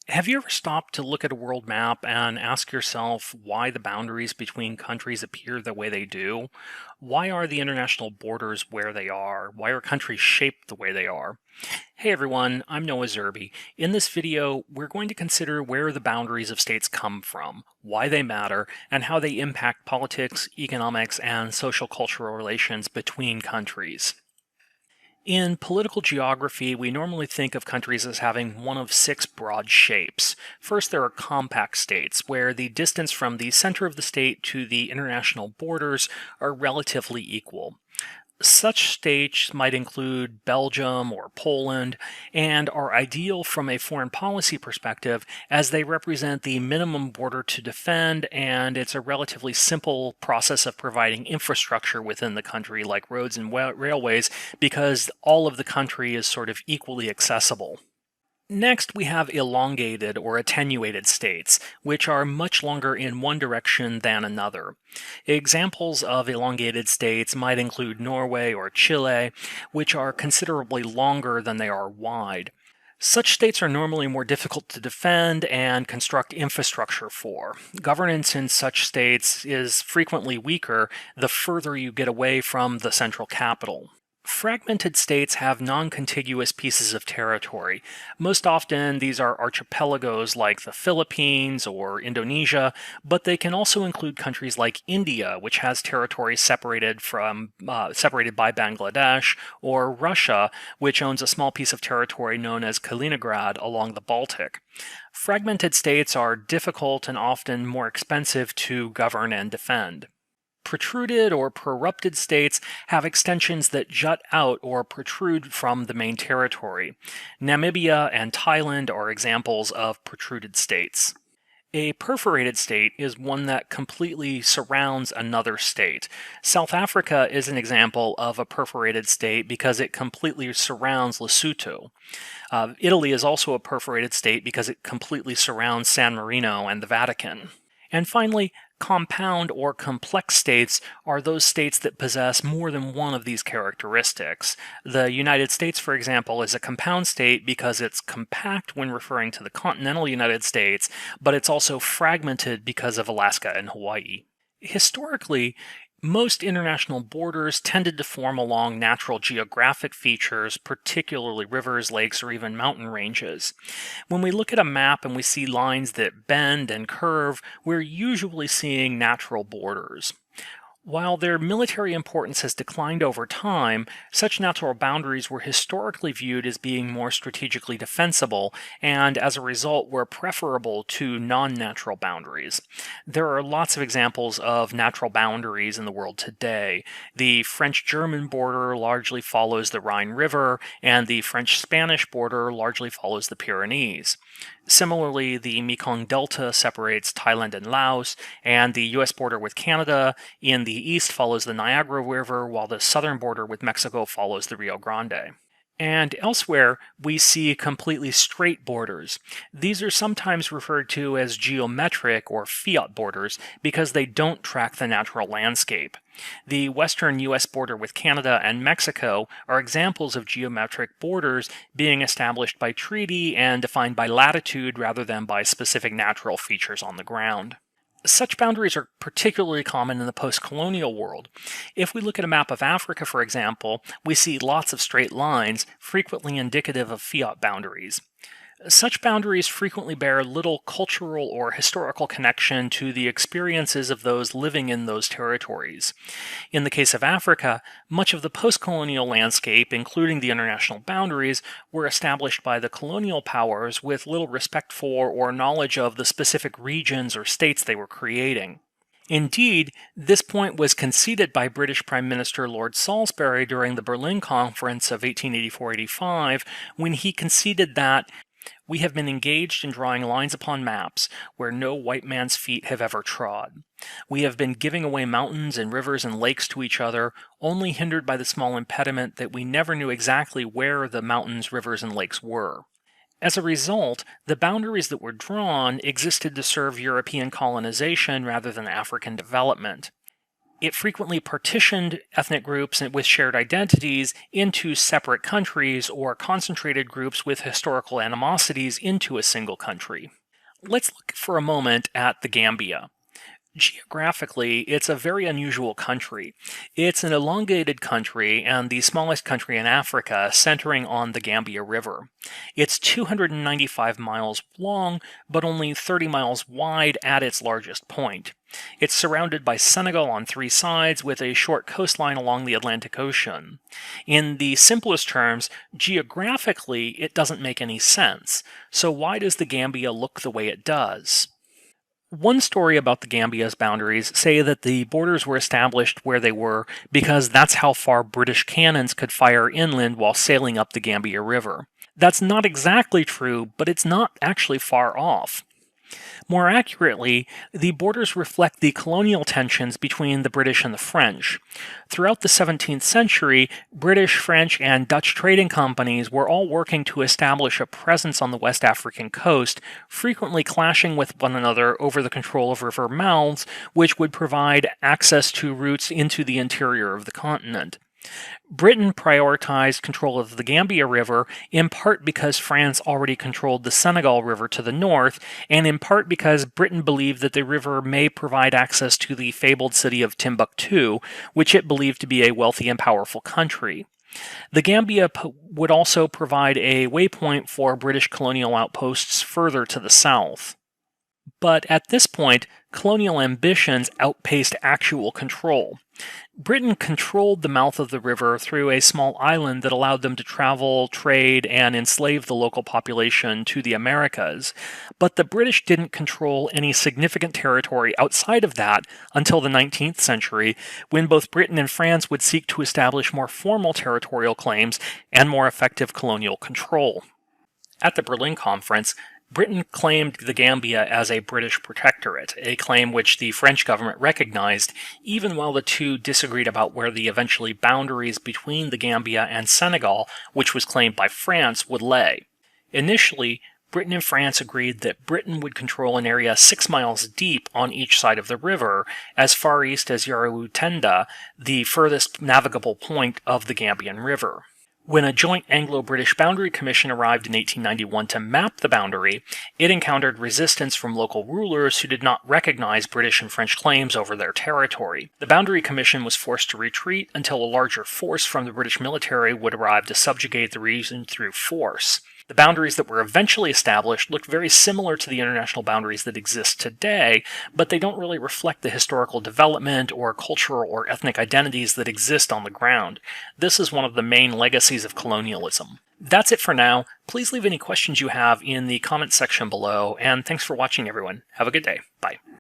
Have you ever stopped to look at a world map and ask yourself why the boundaries between countries appear the way they do? Why are the international borders where they are? Why are countries shaped the way they are? Hey everyone, I'm Noah Zerby. In this video, we're going to consider where the boundaries of states come from, why they matter, and how they impact politics, economics, and social cultural relations between countries. In political geography, we normally think of countries as having one of six broad shapes. First, there are compact states, where the distance from the center of the state to the international borders are relatively equal. Such states might include Belgium or Poland and are ideal from a foreign policy perspective as they represent the minimum border to defend, and it's a relatively simple process of providing infrastructure within the country like roads and railways because all of the country is sort of equally accessible. Next, we have elongated or attenuated states, which are much longer in one direction than another. Examples of elongated states might include Norway or Chile, which are considerably longer than they are wide. Such states are normally more difficult to defend and construct infrastructure for. Governance in such states is frequently weaker the further you get away from the central capital. Fragmented states have non-contiguous pieces of territory. Most often, these are archipelagos like the Philippines or Indonesia, but they can also include countries like India, which has territory separated by Bangladesh, or Russia, which owns a small piece of territory known as Kaliningrad along the Baltic. Fragmented states are difficult and often more expensive to govern and defend. Protruded or prorupted states have extensions that jut out or protrude from the main territory. Namibia and Thailand are examples of protruded states. A perforated state is one that completely surrounds another state. South Africa is an example of a perforated state because it completely surrounds Lesotho. Italy is also a perforated state because it completely surrounds San Marino and the Vatican. And finally, compound or complex states are those states that possess more than one of these characteristics. The United States, for example, is a compound state because it's compact when referring to the continental United States, but it's also fragmented because of Alaska and Hawaii. Historically, most international borders tended to form along natural geographic features, particularly rivers, lakes, or even mountain ranges. When we look at a map and we see lines that bend and curve, we're usually seeing natural borders. While their military importance has declined over time, such natural boundaries were historically viewed as being more strategically defensible, and as a result were preferable to non-natural boundaries. There are lots of examples of natural boundaries in the world today. The French-German border largely follows the Rhine River, and the French-Spanish border largely follows the Pyrenees. Similarly, the Mekong Delta separates Thailand and Laos, and the US border with Canada in the east follows the Niagara River, while the southern border with Mexico follows the Rio Grande. And elsewhere, we see completely straight borders. These are sometimes referred to as geometric or fiat borders because they don't track the natural landscape. The western U.S. border with Canada and Mexico are examples of geometric borders being established by treaty and defined by latitude rather than by specific natural features on the ground. Such boundaries are particularly common in the post-colonial world. If we look at a map of Africa, for example, we see lots of straight lines, frequently indicative of fiat boundaries. Such boundaries frequently bear little cultural or historical connection to the experiences of those living in those territories. In the case of Africa, much of the post-colonial landscape, including the international boundaries, were established by the colonial powers with little respect for or knowledge of the specific regions or states they were creating. Indeed, this point was conceded by British Prime Minister Lord Salisbury during the Berlin Conference of 1884-85 when he conceded that we have been engaged in drawing lines upon maps where no white man's feet have ever trod. We have been giving away mountains and rivers and lakes to each other, only hindered by the small impediment that we never knew exactly where the mountains, rivers, and lakes were. As a result, the boundaries that were drawn existed to serve European colonization rather than African development. It frequently partitioned ethnic groups with shared identities into separate countries or concentrated groups with historical animosities into a single country. Let's look for a moment at the Gambia. Geographically, it's a very unusual country. It's an elongated country and the smallest country in Africa, centering on the Gambia River. It's 295 miles long, but only 30 miles wide at its largest point. It's surrounded by Senegal on 3 sides with a short coastline along the Atlantic Ocean. In the simplest terms, geographically, it doesn't make any sense. So why does the Gambia look the way it does? One story about the Gambia's boundaries say that the borders were established where they were because that's how far British cannons could fire inland while sailing up the Gambia River. That's not exactly true, but it's not actually far off. More accurately, the borders reflect the colonial tensions between the British and the French. Throughout the 17th century, British, French, and Dutch trading companies were all working to establish a presence on the West African coast, frequently clashing with one another over the control of river mouths, which would provide access to routes into the interior of the continent. Britain prioritized control of the Gambia River in part because France already controlled the Senegal River to the north, and in part because Britain believed that the river may provide access to the fabled city of Timbuktu, which it believed to be a wealthy and powerful country. The Gambia would also provide a waypoint for British colonial outposts further to the south. But at this point, colonial ambitions outpaced actual control. Britain controlled the mouth of the river through a small island that allowed them to travel, trade, and enslave the local population to the Americas, but the British didn't control any significant territory outside of that until the 19th century, when both Britain and France would seek to establish more formal territorial claims and more effective colonial control. At the Berlin Conference, Britain claimed the Gambia as a British protectorate, a claim which the French government recognized, even while the two disagreed about where the eventually boundaries between the Gambia and Senegal, which was claimed by France, would lay. Initially, Britain and France agreed that Britain would control an area 6 miles deep on each side of the river, as far east as Yaouré-Tenda, the furthest navigable point of the Gambian River. When a joint Anglo-British Boundary Commission arrived in 1891 to map the boundary, it encountered resistance from local rulers who did not recognize British and French claims over their territory. The Boundary Commission was forced to retreat until a larger force from the British military would arrive to subjugate the region through force. The boundaries that were eventually established look very similar to the international boundaries that exist today, but they don't really reflect the historical development or cultural or ethnic identities that exist on the ground. This is one of the main legacies of colonialism. That's it for now. Please leave any questions you have in the comments section below, and thanks for watching, everyone. Have a good day. Bye.